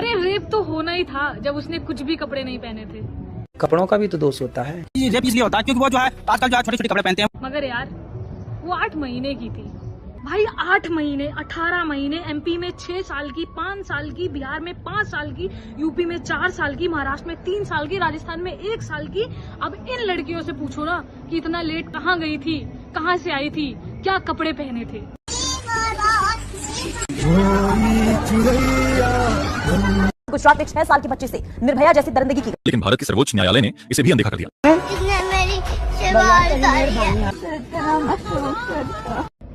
अरे रेप तो होना ही था जब उसने कुछ भी कपड़े नहीं पहने थे। कपड़ों का भी तो दोष होता है। ये रेप इसलिए होता है क्योंकि वो जो है आजकल जो है छोटे छोटे कपड़े पहनते हैं। मगर यार वो 8 महीने की थी भाई, 8 महीने, 18 महीने, एमपी में 6 साल की, 5 साल की, बिहार में 5 साल की, यूपी में 4 साल की, महाराष्ट्र में 3 साल की, राजस्थान में 1 साल की। अब इन लड़कियों से पूछो ना कि इतना लेट कहाँ गई थी, कहाँ से आई थी, क्या कपड़े पहने थे। गुजरात में 6 साल की बच्ची से निर्भया जैसी दरिंदगी की, लेकिन भारत के सर्वोच्च न्यायालय ने इसे भी अनदेखा कर दिया।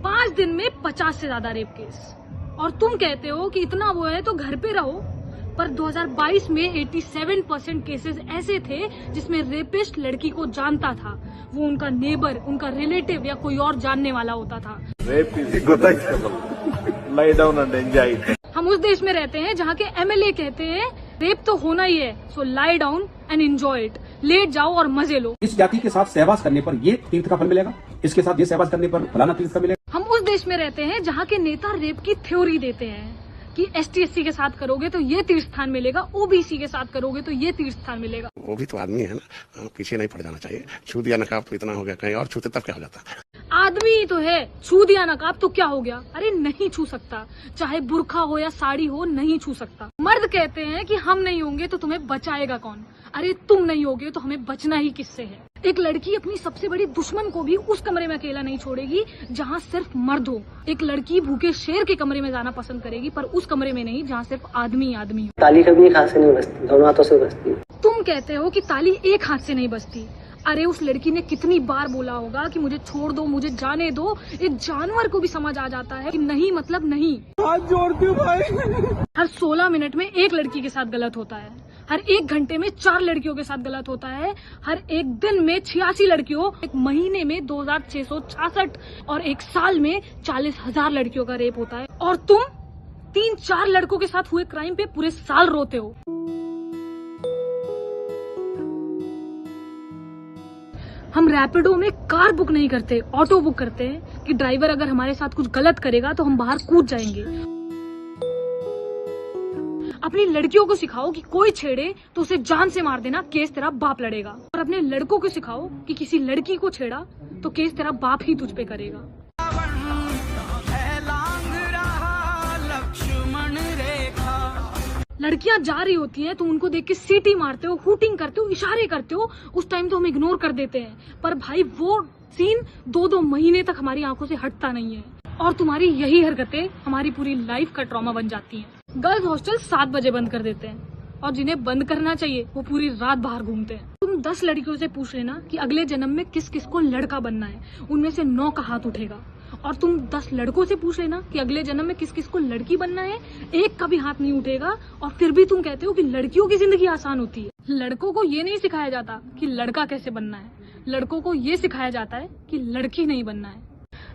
5 दिन में 50 से ज्यादा रेप केस, और तुम कहते हो कि इतना वो है तो घर पे रहो। पर 2022 में 87% केसेस ऐसे थे जिसमें रेपिस्ट लड़की को जानता था, वो उनका नेबर, उनका रिलेटिव या कोई और जानने वाला होता था। हम उस देश में रहते हैं जहाँ के एमएलए कहते हैं रेप तो होना ही है, so lie down and enjoy it, लेट जाओ और मजे लो। इस जाति के साथ सहवास करने पर ये तीर्थ का फल मिलेगा, इसके साथ ये सहवास करने पर फलाना तीर्थ का मिलेगा। हम उस देश में रहते हैं जहाँ के नेता रेप की थ्योरी देते हैं कि ST/SC के साथ करोगे तो ये तीर्थ स्थान मिलेगा, OBC के साथ करोगे तो ये तीर्थ स्थान मिलेगा। वो भी तो आदमी है ना, पीछे नहीं पड़ जाना चाहिए। छू दिया नकाब तो इतना हो गया, कहीं और छूते तब क्या हो जाता। आदमी ही तो है, छू दिया नकाब तो क्या हो गया। अरे नहीं छू सकता, चाहे बुर्खा हो या साड़ी हो, नहीं छू सकता। मर्द कहते हैं कि हम नहीं होंगे तो तुम्हें बचाएगा कौन। अरे तुम नहीं होगे तो हमें बचना ही किससे है। एक लड़की अपनी सबसे बड़ी दुश्मन को भी उस कमरे में अकेला नहीं छोड़ेगी जहाँ सिर्फ मर्द हो। एक लड़की भूखे शेर के कमरे में जाना पसंद करेगी, पर उस कमरे में नहीं जहाँ सिर्फ आदमी आदमी हो। ताली कभी एक हाथ से नहीं बजती, दोनों हाथों से बजती। तुम कहते हो कि ताली एक हाथ से नहीं बजती। अरे उस लड़की ने कितनी बार बोला होगा कि मुझे छोड़ दो, मुझे जाने दो। एक जानवर को भी समझ आ जाता है कि नहीं मतलब नहीं। हाथ जोड़ती हूँ भाई। हर 16 मिनट में एक लड़की के साथ गलत होता है, हर 1 घंटे में 4 लड़कियों के साथ गलत होता है, हर एक दिन में 86 लड़कियों, एक महीने में 2666 और एक साल में 40,000 लड़कियों का रेप होता है। और तुम 3-4 लड़कों के साथ हुए क्राइम पे पूरे साल रोते हो। हम रैपिडो में कार बुक नहीं करते, ऑटो बुक करते हैं कि ड्राइवर अगर हमारे साथ कुछ गलत करेगा तो हम बाहर कूद जाएंगे। अपनी लड़कियों को सिखाओ कि कोई छेड़े तो उसे जान से मार देना, केस तेरा बाप लड़ेगा। और अपने लड़कों को सिखाओ कि किसी लड़की को छेड़ा तो केस तेरा बाप ही तुझ पे करेगा। लड़कियां जा रही होती हैं तो उनको देख के सीटी मारते हो, हूटिंग करते हो, इशारे करते हो, उस टाइम तो हम इग्नोर कर देते हैं। पर भाई वो सीन 2-2 महीने तक हमारी आंखों से हटता नहीं है, और तुम्हारी यही हरकतें हमारी पूरी लाइफ का ट्रॉमा बन जाती हैं। गर्ल्स हॉस्टल 7 बजे बंद कर देते हैं, और जिन्हें बंद करना चाहिए वो पूरी रात बाहर घूमते हैं। तुम 10 लड़कियों से पूछ लेना कि अगले जन्म में किस किस को लड़का बनना है, उनमें से 9 का हाथ उठेगा। और तुम 10 लड़कों से पूछ लेना कि अगले जन्म में किस किस को लड़की बनना है, 1 का भी हाथ नहीं उठेगा। और फिर भी तुम कहते हो कि लड़कियों की जिंदगी आसान होती है। लड़कों को ये नहीं सिखाया जाता कि लड़का कैसे बनना है, लड़कों को ये सिखाया जाता है कि लड़की नहीं बनना है।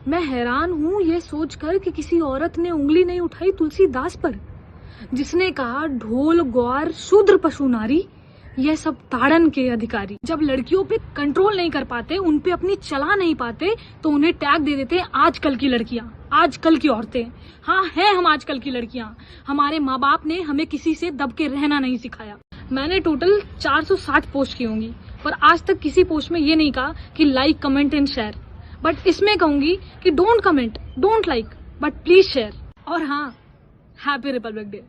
मैं हैरान हूँ ये सोचकर कि किसी औरत ने उंगली नहीं उठाई तुलसीदास पर, जिसने कहा ढोल ग्वार शूद्र पशु नारी, यह सब ताड़न के अधिकारी। जब लड़कियों पे कंट्रोल नहीं कर पाते, उन पे अपनी चला नहीं पाते, तो उन्हें टैग दे देते हैं आजकल की लड़कियां, आजकल की औरतें। हाँ हैं हम आजकल की लड़कियां। हमारे माँ बाप ने हमें किसी से दब के रहना नहीं सिखाया। मैंने टोटल 460 पोस्ट की होंगी, पर आज तक किसी पोस्ट में ये नहीं कहा कि like, comment and share. But इसमें कहूंगी कि don't comment, don't like, but please share. और हाँ, हैप्पी रिपब्लिक डे।